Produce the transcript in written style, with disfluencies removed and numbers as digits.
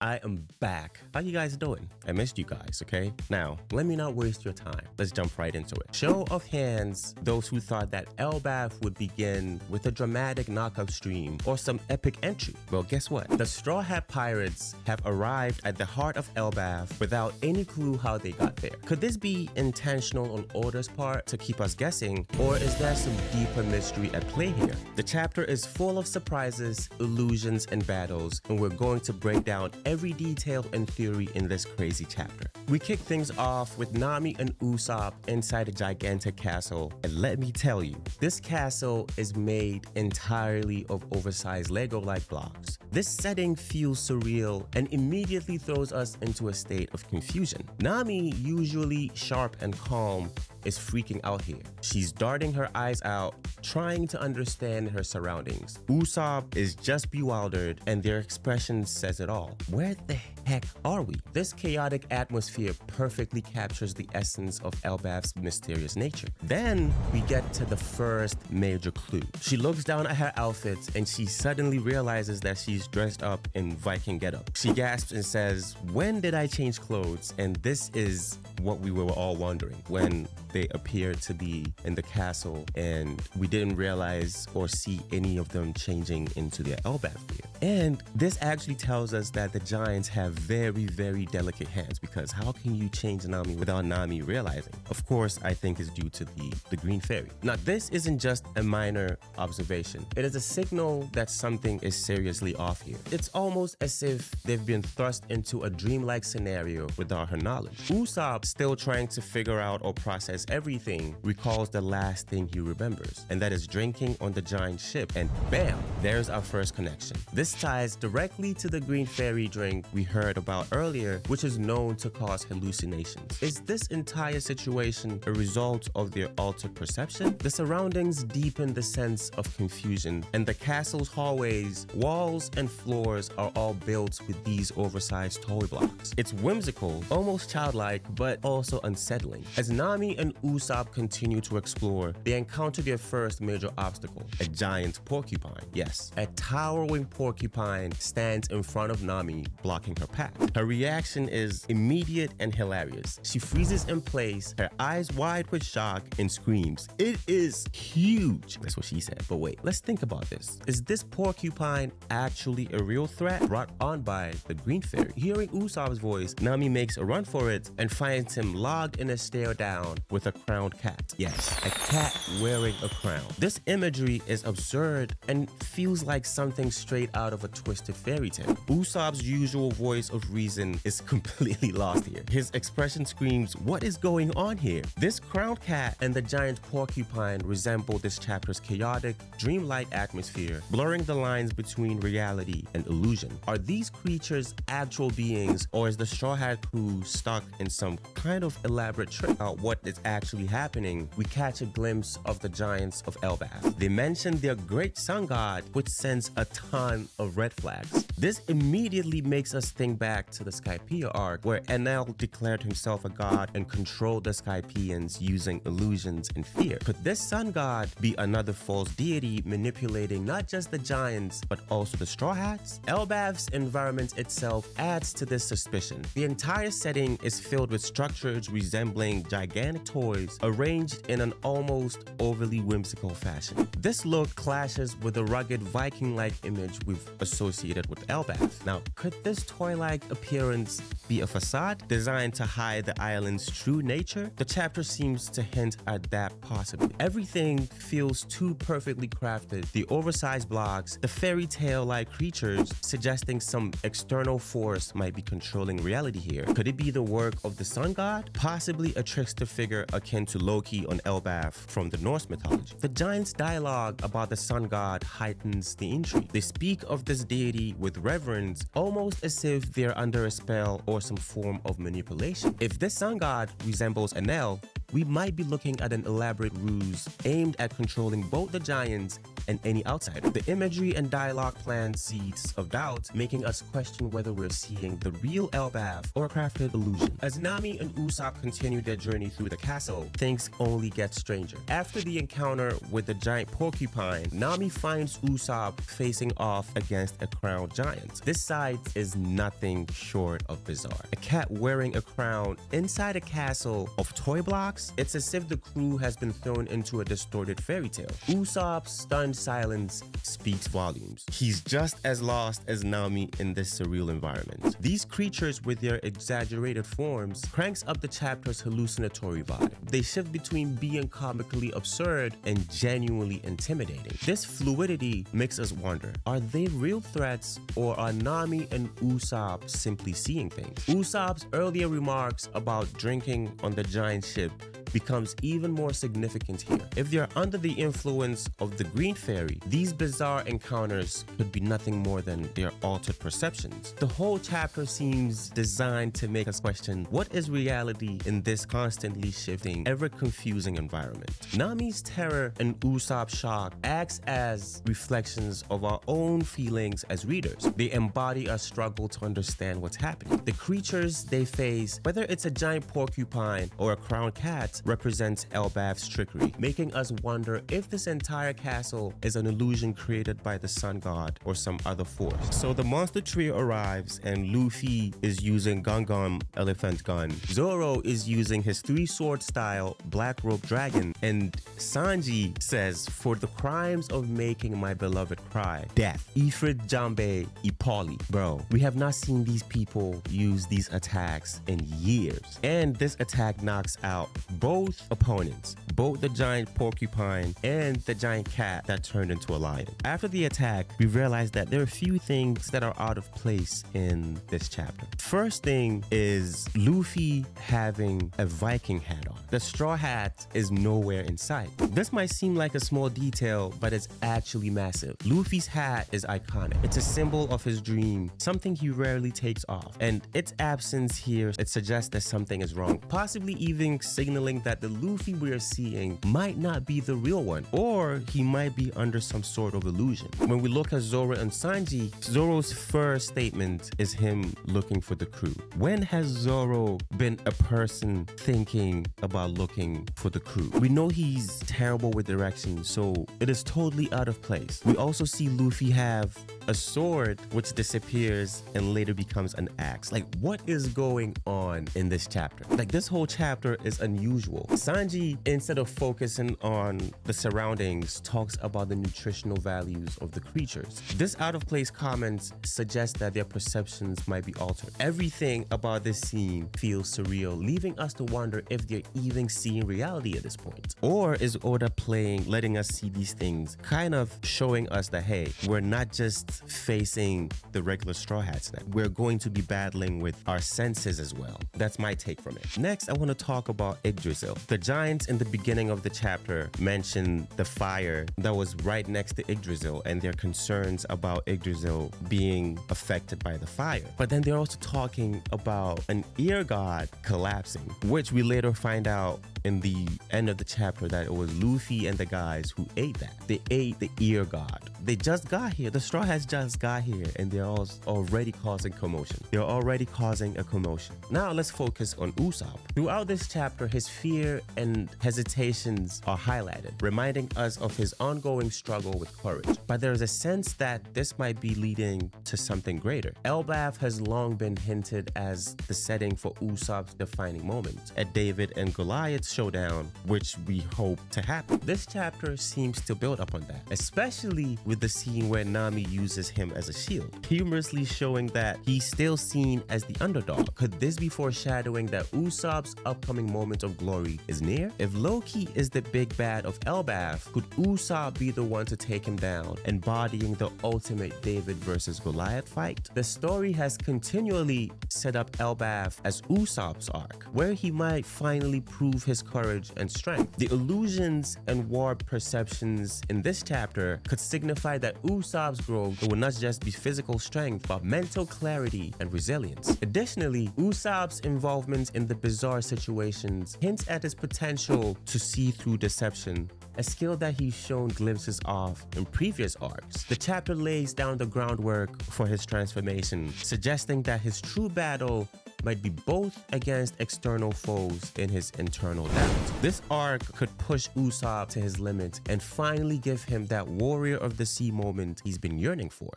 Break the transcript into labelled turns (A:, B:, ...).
A: I am back. How you guys doing? I missed you guys, okay? Now, let me not waste your time. Let's jump right into it. Show of hands, those who thought that Elbaf would begin with a dramatic knockout stream or some epic entry. Well, guess what? The Straw Hat Pirates have arrived at the heart of Elbaf without any clue how they got there. Could this be intentional on Oda's part to keep us guessing, or is there some deeper mystery at play here? The chapter is full of surprises, illusions, and battles, and we're going to break down every detail and theory in this crazy chapter. We kick things off with Nami and Usopp inside a gigantic castle, and let me tell you, this castle is made entirely of oversized Lego-like blocks. This setting feels surreal and immediately throws us into a state of confusion. Nami, usually sharp and calm, is freaking out here. She's darting her eyes out, trying to understand her surroundings. Usopp is just bewildered, and their expression says it all. Where the heck are we? This chaotic atmosphere perfectly captures the essence of Elbaf's mysterious nature. Then we get to the first major clue. She looks down at her outfits and she suddenly realizes that she's dressed up in Viking getup. She gasps and says, "When did I change clothes?" And this is what we were all wondering when they appeared to be in the castle and we didn't realize or see any of them changing into their Elbaf gear. And this actually tells us that the giants have very, very delicate hands, because how can you change Nami without Nami realizing? Of course, I think it's due to the Green Fairy. Now, this isn't just a minor observation. It is a signal that something is seriously off here. It's almost as if they've been thrust into a dreamlike scenario without her knowledge. Usopp, still trying to figure out or process everything, recalls the last thing he remembers, and that is drinking on the giant ship, and bam, there's our first connection. This ties directly to the Green Fairy drink we heard about earlier, which is known to cause hallucinations. Is this entire situation a result of their altered perception? The surroundings deepen the sense of confusion, and the castle's hallways, walls, and floors are all built with these oversized toy blocks. It's whimsical, almost childlike, but also unsettling. As Nami and Usopp continue to explore, they encounter their first major obstacle, a giant porcupine. Yes, a towering porcupine stands in front of Nami, blocking her path. Her reaction is immediate and hilarious. She freezes in place, her eyes wide with shock, and screams, "It is huge!" That's what she said. But wait, let's think about this. Is this porcupine actually a real threat brought on by the Green Fairy? Hearing Usopp's voice, Nami makes a run for it and finds him logged in a stare down with a crowned cat. Yes, a cat wearing a crown. This imagery is absurd and feels like something straight out of a twisted fairy tale. Usopp's usual voice of reason is completely lost here. His expression screams, "What is going on here?" This crowned cat and the giant porcupine resemble this chapter's chaotic, dreamlike atmosphere, blurring the lines between reality and illusion. Are these creatures actual beings, or is the Straw Hat crew stuck in some kind of elaborate trick? What is actually happening? We catch a glimpse of the giants of Elbaf. They mention their great sun god, which sends a ton of red flags. This immediately makes us think back to the Skypiea arc, where Enel declared himself a god and controlled the Skypieans using illusions and fear. Could this sun god be another false deity manipulating not just the giants, but also the Straw Hats? Elbaf's environment itself adds to this suspicion. The entire setting is filled with structures resembling gigantic toys arranged in an almost overly whimsical fashion. This look clashes with the rugged Viking-like image we've associated with Elbaf. Now, could this toy-like appearance be a facade designed to hide the island's true nature? The chapter seems to hint at that possibly. Everything feels too perfectly crafted. The oversized blocks, the fairy tale-like creatures, suggesting some external force might be controlling reality here. Could it be the work of the sun god? Possibly a trickster figure akin to Loki on Elbaf from the Norse mythology. The giants' dialogue about the sun god heightens the intrigue. They speak of this deity with reverence, almost as if they're under a spell or some form of manipulation. If this sun god resembles Enel, we might be looking at an elaborate ruse aimed at controlling both the giants and any outsider. The imagery and dialogue plant seeds of doubt, making us question whether we're seeing the real Elbaf or a crafted illusion. As Nami and Usopp continue their journey through the castle, things only get stranger. After the encounter with the giant porcupine, Nami finds Usopp facing off against a crowned giant. This sight is nothing short of bizarre. A cat wearing a crown inside a castle of toy blocks? It's as if the crew has been thrown into a distorted fairy tale. Usopp's stunned silence speaks volumes. He's just as lost as Nami in this surreal environment. These creatures with their exaggerated forms cranks up the chapter's hallucinatory vibe. They shift between being comically absurd and genuinely intimidating. This fluidity makes us wonder, are they real threats or are Nami and Usopp simply seeing things? Usopp's earlier remarks about drinking on the giant ship becomes even more significant here. If they're under the influence of the Green Fairy, these bizarre encounters could be nothing more than their altered perceptions. The whole chapter seems designed to make us question what is reality in this constantly shifting, ever-confusing environment. Nami's terror and Usopp's shock acts as reflections of our own feelings as readers. They embody our struggle to understand what's happening. The creatures they face, whether it's a giant porcupine or a crowned cat, represents Elbaf's trickery, making us wonder if this entire castle is an illusion created by the sun god or some other force. So the monster trio arrives and Luffy is using Gun elephant gun, Zoro is using his 3-sword style black rope dragon, and Sanji says, "For the crimes of making my beloved cry, death, Ifrit Jambe Ipoli." Bro, we have not seen these people use these attacks in years, and this attack knocks out both opponents, both the giant porcupine and the giant cat that turned into a lion. After the attack, we realize that there are a few things that are out of place in this chapter. First thing is Luffy having a Viking hat on. The straw hat is nowhere in sight. This might seem like a small detail, but it's actually massive. Luffy's hat is iconic. It's a symbol of his dream, something he rarely takes off, and its absence here, it suggests that something is wrong, possibly even signaling that the Luffy we are seeing might not be the real one, or he might be under some sort of illusion. When we look at Zoro and Sanji, Zoro's first statement is him looking for the crew. When has Zoro been a person thinking about looking for the crew? We know he's terrible with direction, so it is totally out of place. We also see Luffy have a sword which disappears and later becomes an axe. Like, what is going on in this chapter? Like, this whole chapter is unusual. Sanji, instead of focusing on the surroundings, talks about the nutritional values of the creatures. This out of place comment suggests that their perceptions might be altered. Everything about this scene feels surreal, leaving us to wonder if they're even seeing reality at this point. Or is Oda letting us see these things, kind of showing us that, hey, we're not just facing the regular Straw Hats now. We're going to be battling with our senses as well. That's my take from it. Next, I want to talk about Yggdrasil. The giants in the beginning of the chapter mentioned the fire that was right next to Yggdrasil and their concerns about Yggdrasil being affected by the fire. But then they're also talking about an ear god collapsing, which we later find out in the end of the chapter that it was Luffy and the guys who ate that. They ate the ear god. They just got here. The Straw Hats just got here and they're already causing commotion. They're already causing a commotion. Now let's focus on Usopp. Throughout this chapter, his fear and hesitations are highlighted, reminding us of his ongoing struggle with courage. But there's a sense that this might be leading to something greater. Elbaf has long been hinted as the setting for Usopp's defining moment, a David and Goliath showdown, which we hope to happen. This chapter seems to build upon that, especially with the scene where Nami uses him as a shield, humorously showing that he's still seen as the underdog. Could this be foreshadowing that Usopp's upcoming moment of glory is near? If Loki is the big bad of Elbaf, could Usopp be the one to take him down, embodying the ultimate David versus Goliath fight? The story has continually set up Elbaf as Usopp's arc, where he might finally prove his courage and strength. The illusions and warped perceptions in this chapter could signify that Usopp's growth will not just be physical strength, but mental clarity and resilience. Additionally, Usopp's involvement in the bizarre situations hint hints at his potential to see through deception, a skill that he's shown glimpses of in previous arcs. The chapter lays down the groundwork for his transformation, suggesting that his true battle might be both against external foes and his internal doubts. This arc could push Usopp to his limit and finally give him that warrior of the sea moment he's been yearning for.